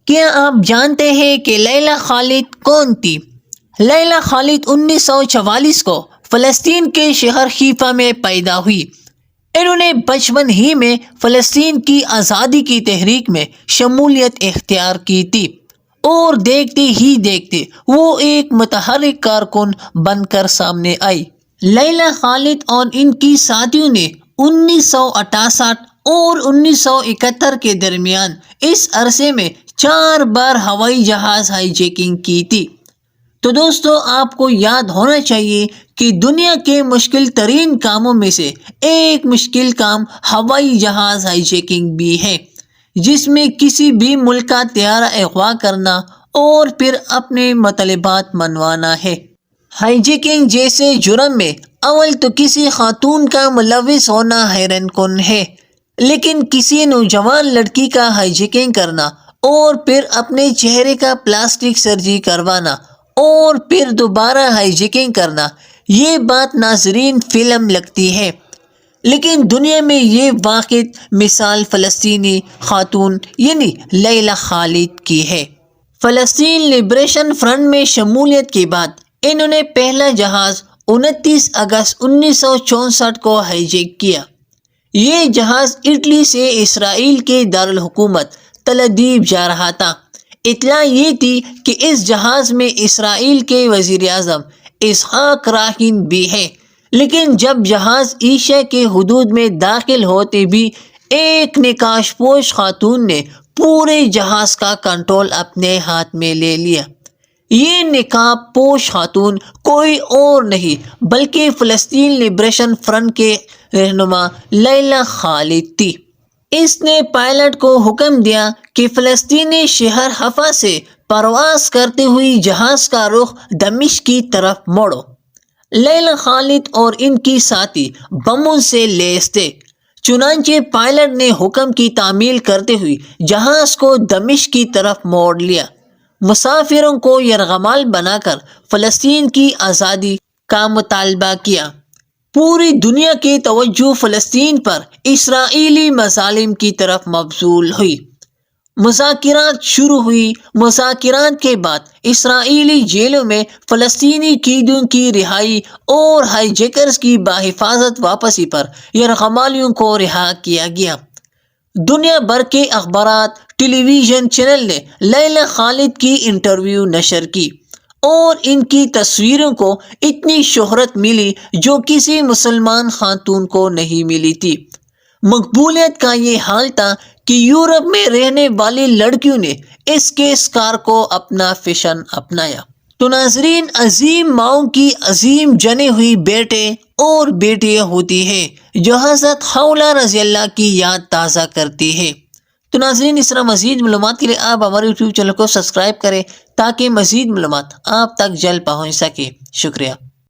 کیا آپ جانتے ہیں کہ لیلا خالد کون تھی؟ لیلا خالد 1944 کو فلسطین کے شہر حیفا میں پیدا ہوئی۔ انہوں نے بچپن ہی میں فلسطین کی آزادی کی تحریک میں شمولیت اختیار کی تھی اور دیکھتے ہی دیکھتے وہ ایک متحرک کارکن بن کر سامنے آئی۔ لیلا خالد اور ان کی ساتھیوں نے 1968 اور 1971 کے درمیان اس عرصے میں 4 بار ہوائی جہاز ہائی جیکنگ کی تھی۔ تو دوستو، آپ کو یاد ہونا چاہیے کہ دنیا کے مشکل ترین کاموں میں سے ایک مشکل کام ہوائی جہاز ہائی جیکنگ بھی ہے، جس میں کسی بھی ملک کا طیارہ اغوا کرنا اور پھر اپنے مطالبات منوانا ہے۔ ہائی جیکنگ جیسے جرم میں اول تو کسی خاتون کا ملوث ہونا حیران کن ہے، لیکن کسی نوجوان لڑکی کا ہائی جیکنگ کرنا اور پھر اپنے چہرے کا پلاسٹک سرجری کروانا اور پھر دوبارہ ہائی جیکنگ کرنا، یہ بات ناظرین فلم لگتی ہے، لیکن دنیا میں یہ واحد مثال فلسطینی خاتون یعنی لیلا خالد کی ہے۔ فلسطین لبریشن فرنٹ میں شمولیت کے بعد انہوں نے پہلا جہاز 29 اگست 1964 کو ہائی جیک کیا۔ یہ جہاز اٹلی سے اسرائیل کے دارالحکومت تل ابیب جا رہا تھا۔ اطلاع یہ تھی کہ اس جہاز میں اسرائیل کے وزیر اعظم اسحاق رابین بھی ہیں، لیکن جب جہاز ایشیا کے حدود میں داخل ہوتے بھی ایک نقاب پوش خاتون نے پورے جہاز کا کنٹرول اپنے ہاتھ میں لے لیا۔ یہ نقاب پوش خاتون کوئی اور نہیں بلکہ فلسطین لبریشن فرنٹ کے رہنما لیلا خالد تھی۔ اس نے پائلٹ کو حکم دیا کہ فلسطینی شہر حیفا سے پرواز کرتے ہوئے جہاز کا رخ دمشق کی طرف موڑو۔ لیلا خالد اور ان کی ساتھی بموں سے لیس تھے، چنانچہ پائلٹ نے حکم کی تعمیل کرتے ہوئے جہاز کو دمشق کی طرف موڑ لیا، مسافروں کو یرغمال بنا کر فلسطین کی آزادی کا مطالبہ کیا۔ پوری دنیا کی توجہ فلسطین پر اسرائیلی مظالم کی طرف مبذول ہوئی۔ مذاکرات شروع ہوئی۔ مذاکرات کے بعد اسرائیلی جیلوں میں فلسطینی قیدیوں کی رہائی اور ہائی جیکرز کی بحفاظت واپسی پر یرغمالیوں کو رہا کیا گیا۔ دنیا بھر کے اخبارات، ٹیلی ویژن چینل نے لیلا خالد کی انٹرویو نشر کی اور ان کی تصویروں کو اتنی شہرت ملی جو کسی مسلمان خاتون کو نہیں ملی تھی۔ مقبولیت کا یہ حال تھا کہ یورپ میں رہنے والی لڑکیوں نے اس کے اسکار کو اپنا فیشن اپنایا۔ تو ناظرین، عظیم ماؤں کی عظیم جنے ہوئی بیٹے اور بیٹیاں ہوتی ہیں جو حضرت خولہ رضی اللہ کی یاد تازہ کرتی ہے۔ تو ناظرین، اس طرح مزید معلومات کے لیے آپ ہمارے یوٹیوب چینل کو سبسکرائب کریں تاکہ مزید معلومات آپ تک جلد پہنچ سکے۔ شکریہ۔